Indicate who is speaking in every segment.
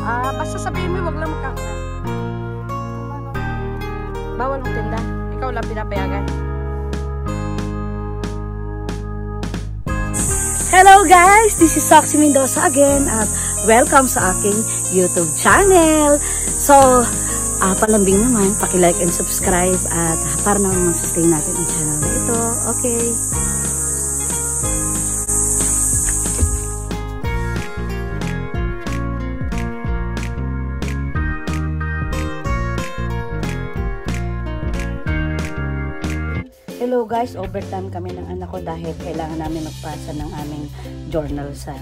Speaker 1: Basta sabihin mo, wag lang magkakalat. Bawal mong tinda. Ikaw lang pinapayagan.
Speaker 2: Hello guys! This is Soxy Mendoza again at welcome sa aking YouTube channel. So, palambing naman, paki-like and subscribe at para naman ma-sustain natin ang channel na ito. Okay. Hello guys, overtime kami ng anak ko dahil kailangan namin magpasa ng aming journal sa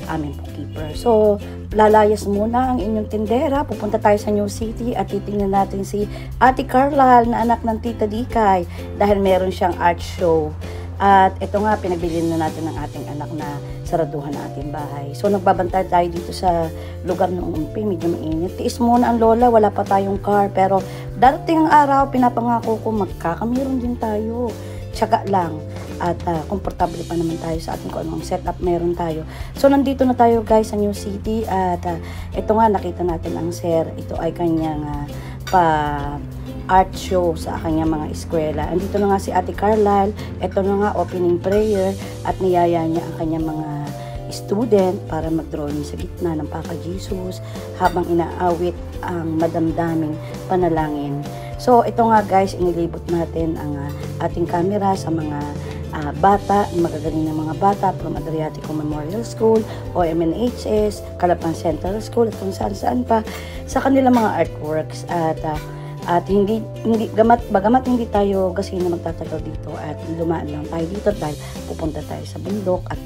Speaker 2: aming bookkeeper. So, lalayas muna ang inyong tindera. Pupunta tayo sa New City at titingnan natin si Ate Carlal na anak ng Tita Dikay dahil meron siyang art show. At ito nga, pinagbili na natin ng ating anak na saraduhan ng ating bahay. So, nagbabantay tayo dito sa lugar ng umpi. Medyo mainit. Tiis muna ang lola, wala pa tayong car. Pero darating ang araw, pinapangako ko, magkakamiron din tayo. Tiyaga lang. At komportable pa naman tayo sa ating kung anong setup meron tayo. So, nandito na tayo guys sa New City. At ito nga, nakita natin ang sir. Ito ay kanyang art show sa kanyang mga eskwela. Andito na nga si Ate Carlal. Ito na nga opening prayer at niyaya niya ang kanyang mga student para mag-drawing sa gitna ng Papa Jesus habang inaawit ang madamdaming panalangin. So ito nga guys, inilibot natin ang ating camera sa mga bata, magagaling na mga bata from Adriatico Memorial School, OMNHS, Calapan Central School at kung saan pa sa kanilang mga artworks at hindi bagamat hindi tayo kasi na magtatagal dito at lumaan lang tayo dito dahil pupunta tayo sa bundok at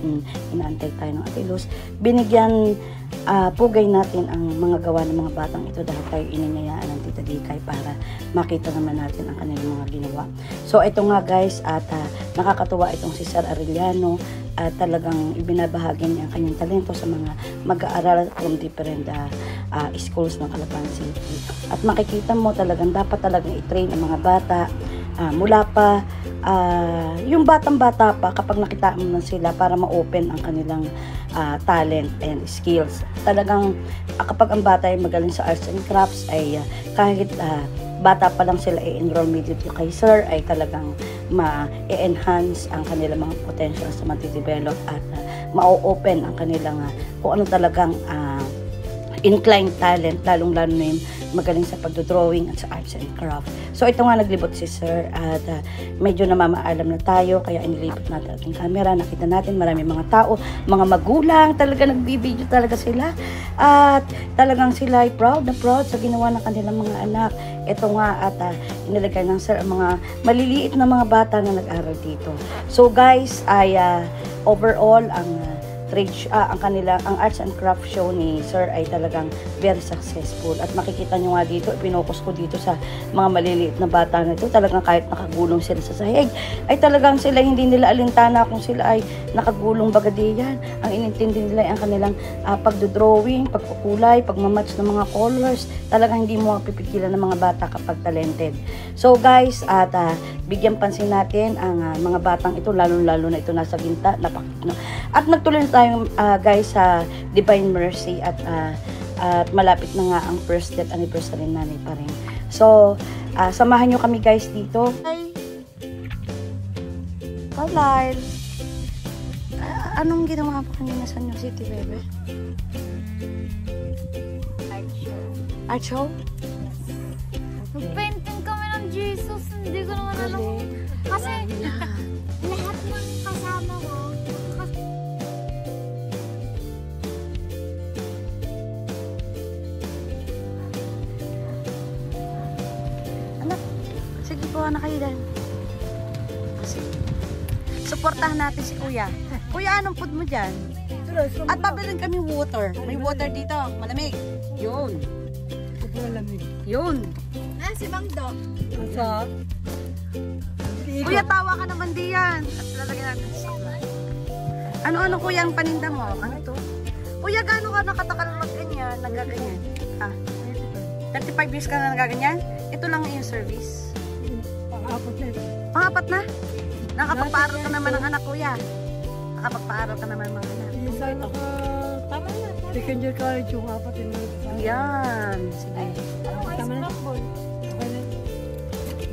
Speaker 2: inaantay tayo ng Ate Luz. Binigyan pugay natin ang mga gawa ng mga batang ito dahil tayo inanyayaan ng Tita Dikay para makita naman natin ang kanilang mga ginawa. So ito nga guys at nakakatuwa itong si Sir Arellano at talagang ibinabahagi niya ang kanyang talento sa mga mag-aaral from different schools ng Calapan City. At makikita mo talagang dapat talagang i-train ang mga bata mula pa yung batang-bata pa kapag nakita mo na sila para ma-open ang kanilang talent and skills. Talagang kapag ang bata ay magaling sa arts and crafts ay kahit bata pa lang sila i-enroll dito kay sir ay talagang ma-enhance ang kanilang mga potentials na matidevelop at ma-open ang kanilang kung ano talagang inclined talent, lalong-lalo na yun magaling sa pagdodrawing at sa arts and craft. So ito nga naglibot si sir at medyo namamaalam na tayo kaya inilibot natin ating camera. Nakita natin marami mga tao, mga magulang, talaga nagbibideo talaga sila at talagang sila ay proud na proud sa ginawa ng kanilang mga anak. Ito nga at inilagay ng sir ang mga maliliit na mga bata na nag-aral dito. So guys, ay overall ang ang arts and craft show ni sir ay talagang very successful at makikita nyo nga dito, pinokus ko dito sa mga maliliit na bata na ito, talagang kahit nakagulong sila sa sahig ay talagang sila hindi nila alintana kung sila ay nakagulong bagadiyan. Ang inintindi nila ay ang kanilang pagdodrawing, pagkukulay, pagmamatch ng mga colors, talagang hindi mo mapipigilan ng mga bata kapag talented. So guys, at bigyan pansin natin ang mga batang ito, lalo-lalo na ito nasa ginta, at nagtuloy tayo guys sa Divine Mercy at malapit na nga ang first death anniversary namin pa rin. So, samahan nyo kami guys dito. Hi! Carlal! Anong ginawa pa kanina sa New City, bebe?
Speaker 3: Art show.
Speaker 2: Art show?
Speaker 3: Nag-painting kami ng Jesus. Hindi ko naman alam. Kasi lahat ng kasama ko.
Speaker 2: Anak, sige po na kayo dahil. Suportahan natin si Kuya. Kuya, anong food mo dyan? At pabilin kami water. May water dito. Malamig. Yun. Malamig. Yun.
Speaker 3: Si Mang Do.
Speaker 2: Asa? Kuya, tawa ka naman diyan. At lalagyan natin sa supply. Ano-ano kuya ang paninda mo? Ano to? Kuya, gano'n ka nakatakal mag-ganyan? Nagaganyan? 35 years ka na nagaganyan? Ito lang yung service. Pang-apat na ito. Pang-apat na? Nakapagpaaral ka naman ng anak, kuya. Nakapagpaaral ka naman mga anak.
Speaker 4: Tama na. Second year college yung apat.
Speaker 2: Hindi Yan. Sige.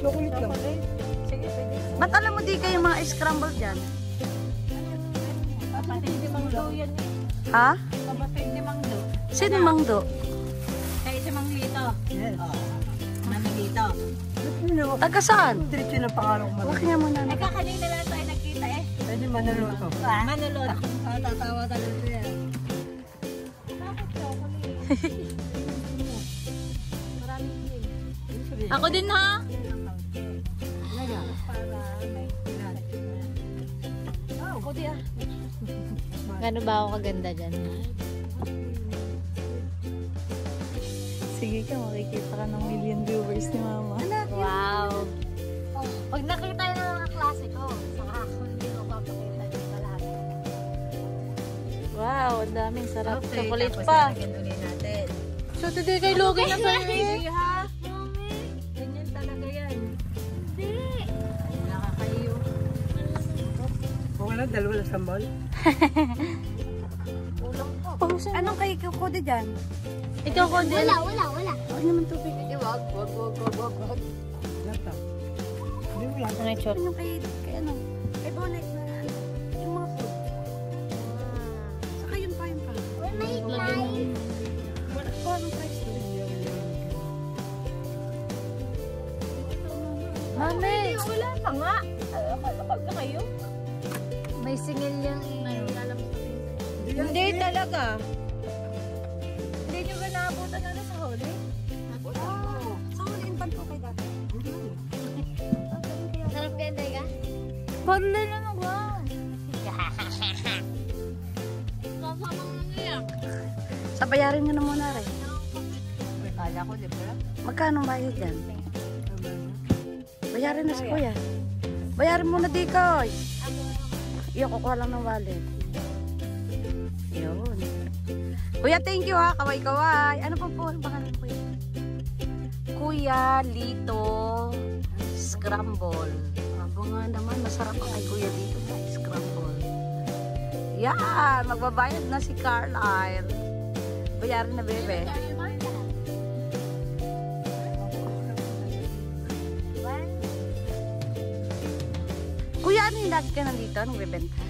Speaker 1: Chocolate lang. Sige, pwede.
Speaker 2: Ba't alam mo di kayo mga scramble dyan?
Speaker 1: Kapatid ni Mang Do yan eh.
Speaker 2: Ha?
Speaker 1: Kapatid ni Mang Do.
Speaker 2: Sino Mangdo?
Speaker 1: Kaya si Mang Lito. Yes. Mang Lito.
Speaker 2: Taga saan?
Speaker 4: Diretso ng pangarap mo.
Speaker 2: Huwag niya muna.
Speaker 1: Nagkakanina lang tayo nagkita eh.
Speaker 4: Pwede manuluto.
Speaker 1: Manulod.
Speaker 4: Tatawa talaga yan.
Speaker 1: Bakit chocolate? Maraming cream.
Speaker 3: Ako din ha.
Speaker 1: Para may ako di ah.
Speaker 3: Gano ba ako kaganda dyan? Sige ka, makikita ka ng million viewers ni Mama. Wow!
Speaker 1: Pag nakita yun ng mga klase ko, saka ako hindi ko papakita yung lahat.
Speaker 3: Wow, ang daming sarap. Chocolate pa.
Speaker 1: Ulit natin.
Speaker 3: So today kay Logan na sa'yo eh.
Speaker 1: Sige ha. Ganyan talaga yan.
Speaker 3: Hindi.
Speaker 1: Nakakayo.
Speaker 4: Kung wala, dalawa na sambal.
Speaker 1: Ulang po.
Speaker 2: Anong kay Kukode dyan?
Speaker 3: Ikaw ko din.
Speaker 1: Wala.
Speaker 2: Huwag naman tubig.
Speaker 1: Hindi, wag.
Speaker 4: Lata. Hindi mo lang.
Speaker 3: Ano yung chot?
Speaker 2: Anong kay ano? Kay Bonnet na ano? Yung mga food. Saka yun pa. Wala ko anong price yun.
Speaker 3: Mami!
Speaker 1: Wala pa nga. Kapag na kayo.
Speaker 3: May singil yung
Speaker 1: Hindi talaga. Hindi nyo ba naabutan na sa huli?
Speaker 2: Sa huli in po kay dati.
Speaker 3: Sarap yan, Tega? Parla na na ba?
Speaker 2: Sa bayarin nyo na muna rin.
Speaker 1: Kala ko, di ba?
Speaker 2: Magkano bayad dyan? Bayarin na si Kuya. Bayarin mo na di Koy. Iyo, kukuha lang ng wallet. Yun. Kuya, thank you ha. Kaway-kaway. Ano pa po ang pangalan ko Kuya? Kuya Lito Scramble. Abo nga naman, masarap ang kay Kuya Lito na scramble. Yan, magbabayad na si Carlisle. Bayarin na, bebe. Kuya, ano yung lagi ka nandito? Anong bebenta?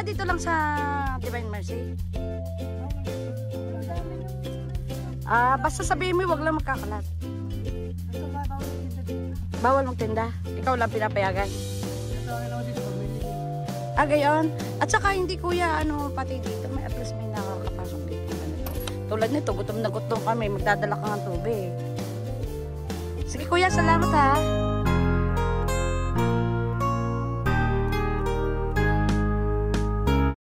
Speaker 2: Dito lang sa Divine Mercy? Basta sabihin mo, wag lang magkakalat. Bawal magtinda. Ikaw lang pinapayagan. Gayon. At saka hindi kuya, pati dito, may at least may nakakapasok dito. Tulad nito, gutom na gutom kami, magdadala ka ng tubig. Sige kuya, salamat ha.